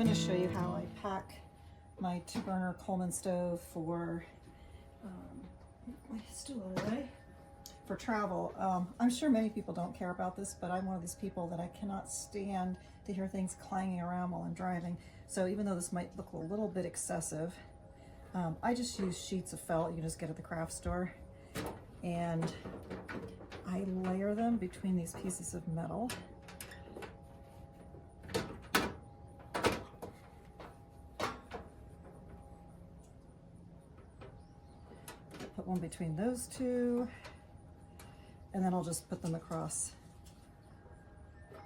going to show you how I pack my 2-burner Coleman stove for my stool out of the way, for travel. I'm sure many people don't care about this, but I'm one of these people that I cannot stand to hear things clanging around while I'm driving. So even though this might look a little bit excessive, I just use sheets of felt you can just get at the craft store, and I layer them between these pieces of metal. Put one between those two, and then I'll just put them across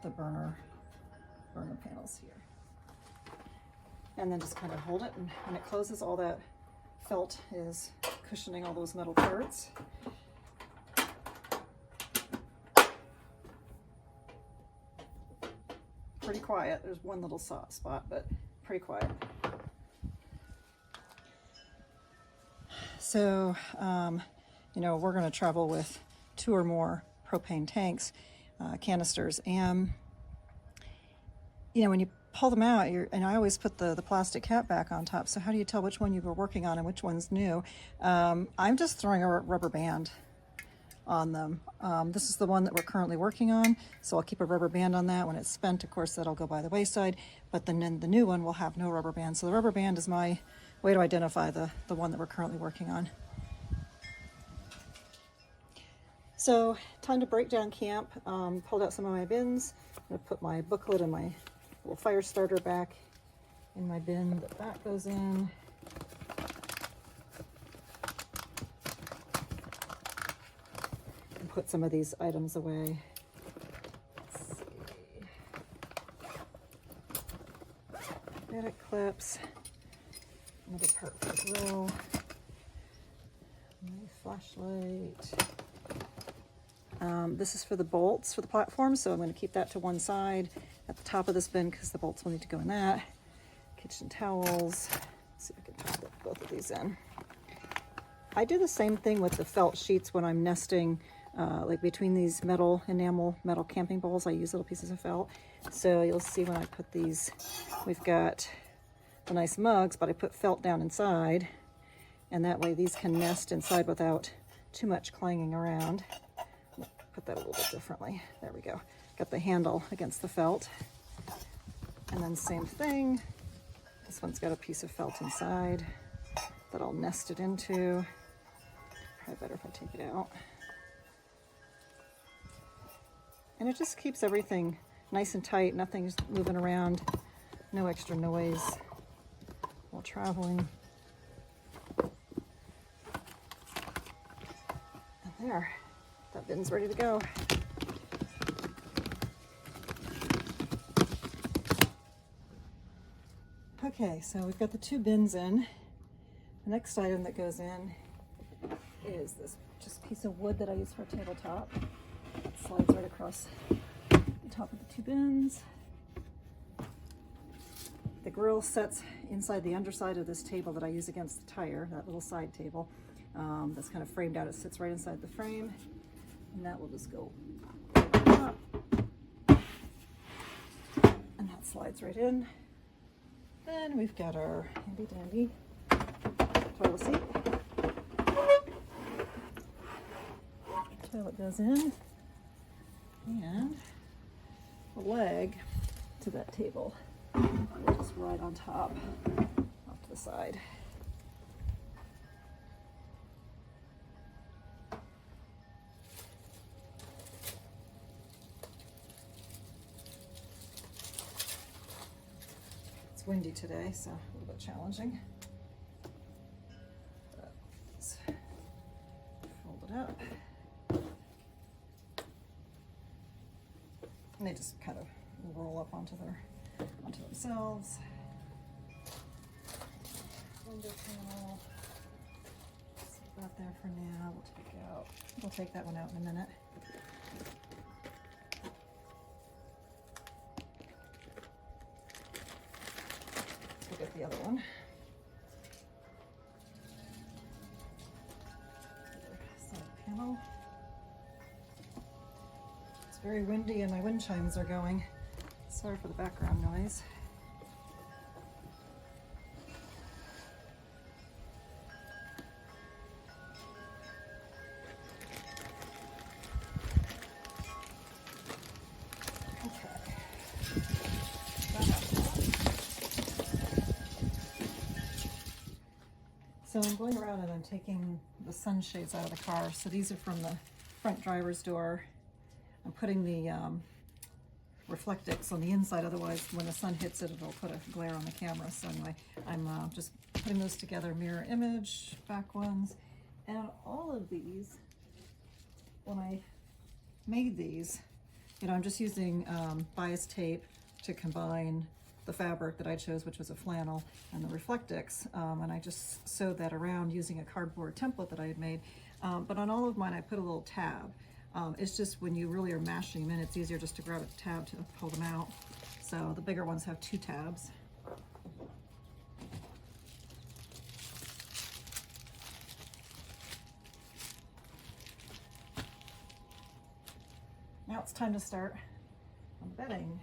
the burner panels here. And then just kind of hold it, and when it closes, all that felt is cushioning all those metal parts. Pretty quiet. There's one little soft spot, but pretty quiet. So, you know, we're going to travel with 2 or more propane tanks, canisters, and you know, when you pull them out, and I always put the plastic cap back on top. So how do you tell which one you were working on and which one's new? I'm just throwing a rubber band on them. This is the one that we're currently working on, so I'll keep a rubber band on that. When it's spent, of course, that'll go by the wayside, but then the new one will have no rubber band. So the rubber band is my way to identify the one that we're currently working on. So time to break down camp. Pulled out some of my bins. I'm going to put my booklet and my little fire starter back in my bin that goes in. And put some of these items away. Let's see. Magnetic clips. Another part for the grill. My flashlight. This is for the bolts for the platform, so I'm going to keep that to one side at the top of this bin because the bolts will need to go in that. Kitchen towels. Let's see if I can put both of these in. I do the same thing with the felt sheets when I'm nesting, like between these enamel metal camping bowls. I use little pieces of felt. So you'll see when I put these, we've got the nice mugs, but I put felt down inside, and that way these can nest inside without too much clanging around. Put that a little bit differently. There we go. Got the handle against the felt. And then same thing. This one's got a piece of felt inside that I'll nest it into. Probably better if I take it out. And it just keeps everything nice and tight. Nothing's moving around. No extra noise while traveling. And there. That bin's ready to go. Okay, so we've got the 2 bins in. The next item that goes in is this just piece of wood that I use for a tabletop. It slides right across the top of the 2 bins. The grill sets inside the underside of this table that I use against the tire, that little side table that's kind of framed out. It sits right inside the frame. And that will just go up. And that slides right in. Then we've got our handy dandy toilet seat. Toilet goes in. And the leg to that table will just ride on top, off to the side. It's windy today, so a little bit challenging. Let's fold it up. And they just kind of roll up onto themselves. Window panel. Let's leave that there for now. We'll take that one out in a minute. Let's get the other one. Side panel. Very windy and my wind chimes are going. Sorry for the background noise. So I'm going around and I'm taking the sunshades out of the car. So these are from the front driver's door. I'm putting the Reflectix on the inside, otherwise when the sun hits it, it'll put a glare on the camera. So anyway, I'm just putting those together, mirror image, back ones. And all of these, when I made these, you know, I'm just using bias tape to combine the fabric that I chose, which was a flannel, and the Reflectix, and I just sewed that around using a cardboard template that I had made. But on all of mine, I put a little tab. It's just when you really are mashing them in, it's easier just to grab a tab to pull them out. So the bigger ones have 2 tabs. Now it's time to start embedding.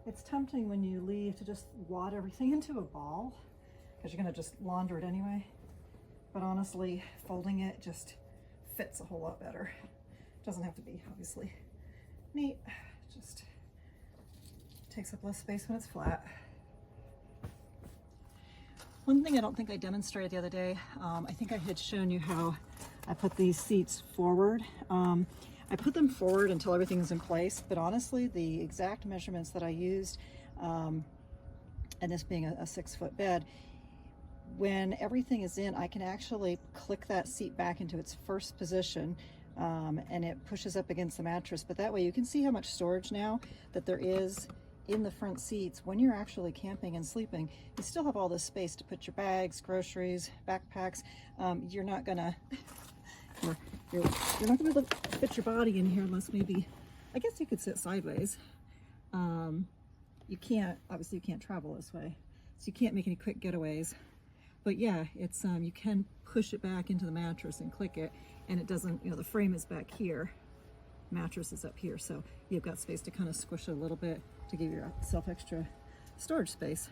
It's tempting when you leave to just wad everything into a ball, because you're going to just launder it anyway. But honestly, folding it just fits a whole lot better. It doesn't have to be, obviously, neat. Just takes up less space when it's flat. One thing I don't think I demonstrated the other day, I think I had shown you how I put these seats forward. I put them forward until everything's in place, but honestly, the exact measurements that I used, and this being a 6-foot bed, when everything is in, I can actually click that seat back into its first position, and it pushes up against the mattress. But that way you can see how much storage now that there is in the front seats. When you're actually camping and sleeping, you still have all this space to put your bags, groceries, backpacks. You're not gonna you're not gonna be able to fit your body in here unless maybe, I guess you could sit sideways. You can't, obviously you can't travel this way, so you can't make any quick getaways. But yeah, it's you can push it back into the mattress and click it, and it doesn't, you know, the frame is back here, mattress is up here, so you've got space to kind of squish it a little bit to give yourself extra storage space.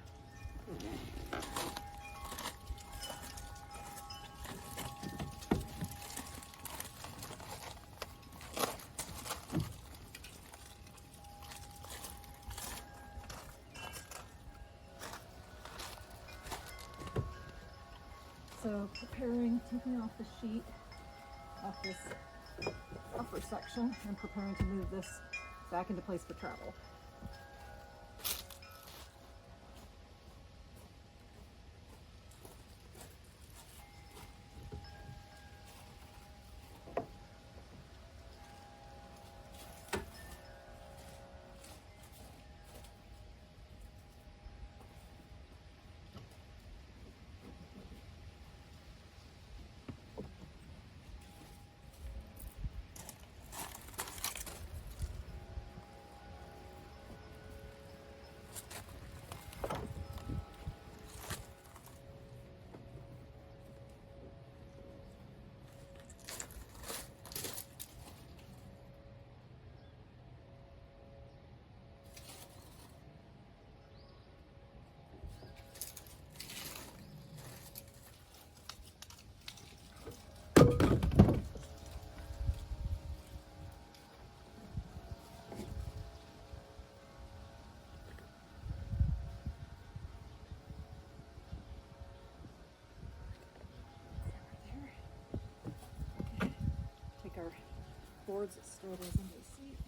So taking off the sheet off this upper section and preparing to move this back into place for travel. Our boards that store those under the seat.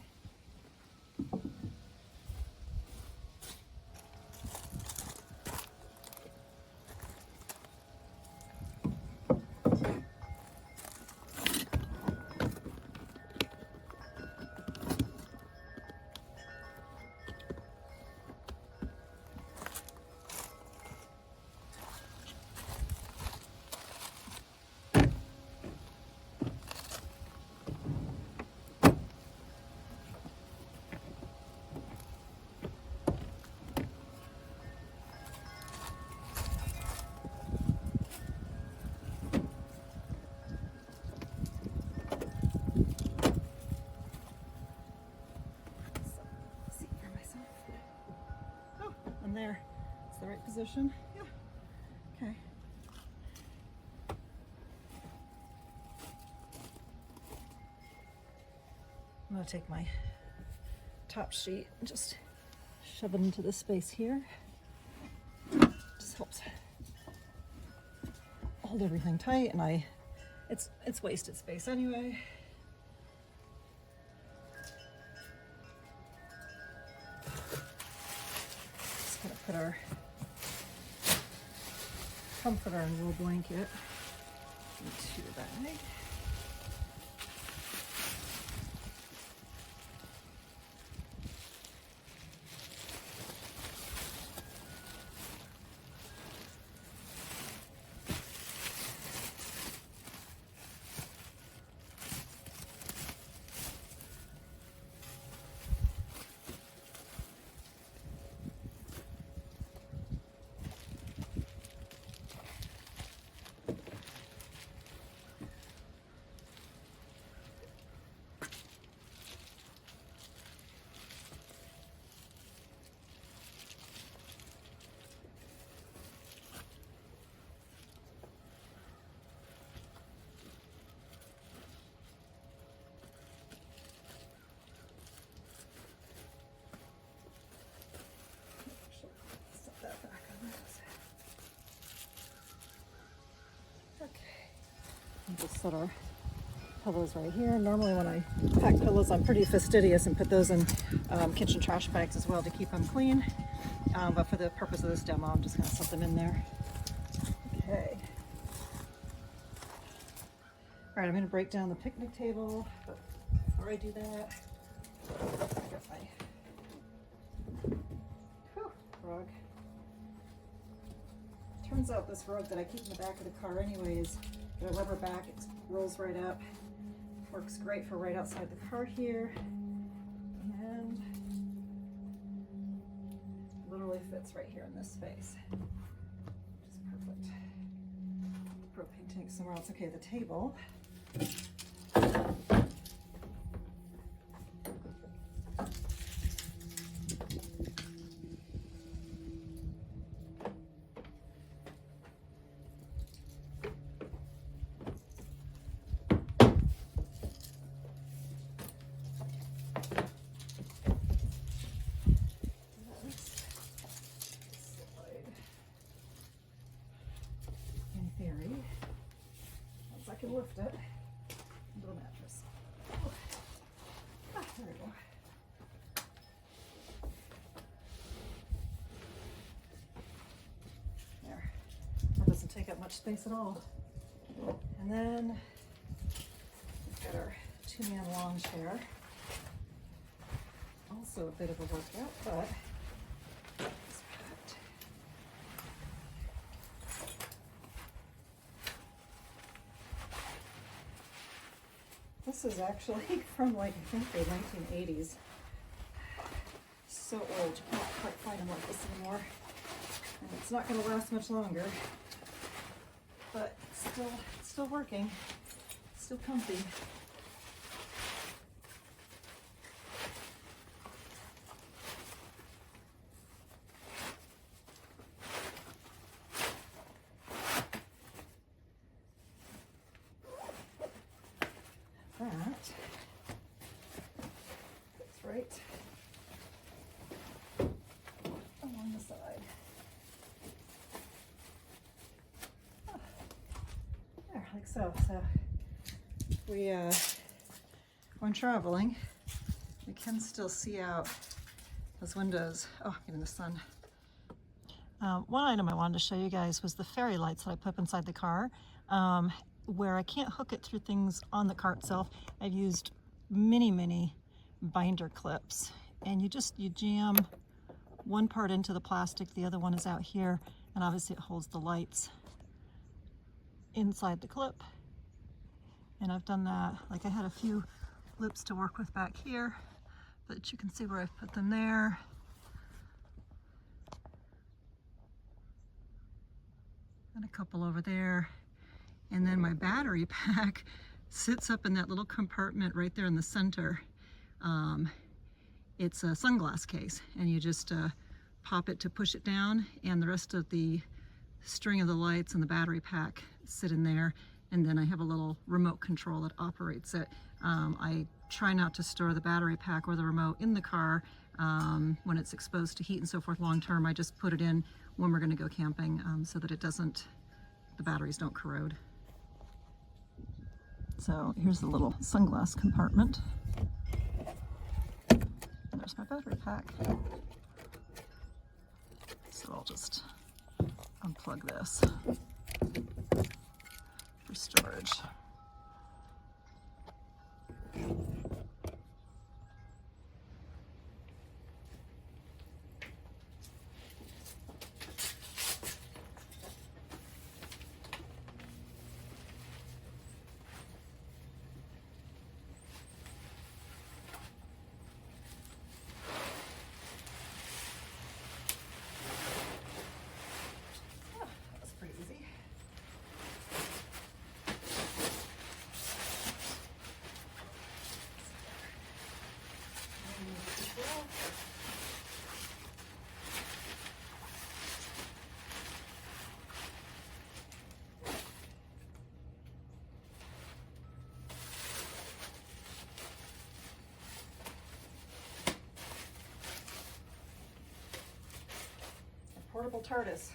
in there. It's the right position. Yeah. Okay. I'm gonna take my top sheet and just shove it into this space here. Just helps hold everything tight, and it's wasted space anyway. Just gonna put our comforter and wool blanket into the bag. Just set our pillows right here. Normally when I pack pillows, I'm pretty fastidious and put those in kitchen trash bags as well to keep them clean. But for the purpose of this demo, I'm just going to set them in there. Okay. All right, I'm going to break down the picnic table, but before I do that, I got my rug. Turns out this rug that I keep in the back of the car anyway is got a rubber back. It rolls right up. Works great for right outside the car here, and literally fits right here in this space. Just perfect. Propane tank somewhere else. Okay, the table. Once I can lift it into the mattress. There we go. There. That doesn't take up much space at all. And then we've got our 2-man lawn chair. Also a bit of a workout, but this is actually from like, I think the 1980s. So old, you can't quite find them like this anymore. And it's not going to last much longer. But it's still working. Still comfy. That's right along the side. Oh, there, like so. So when traveling, we can still see out those windows. Oh, getting the sun. One item I wanted to show you guys was the fairy lights that I put up inside the car. Where I can't hook it through things on the car itself, I've used many binder clips, and you jam one part into the plastic, the other one is out here, and obviously it holds the lights inside the clip. And I've done that, like I had a few loops to work with back here, but you can see where I've put them there. And a couple over there. And then my battery pack sits up in that little compartment right there in the center. It's a sunglass case, and you just pop it to push it down, and the rest of the string of the lights and the battery pack sit in there. And then I have a little remote control that operates it. I try not to store the battery pack or the remote in the car when it's exposed to heat and so forth long term. I just put it in when we're going to go camping so that the batteries don't corrode. So here's the little sunglass compartment. And there's my battery pack. So I'll just unplug this for storage. Portable TARDIS.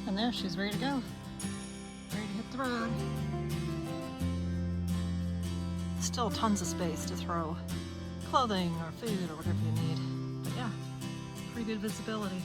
And there, she's ready to go. Ready to hit the road. Still tons of space to throw clothing or food or whatever you need. But yeah, pretty good visibility.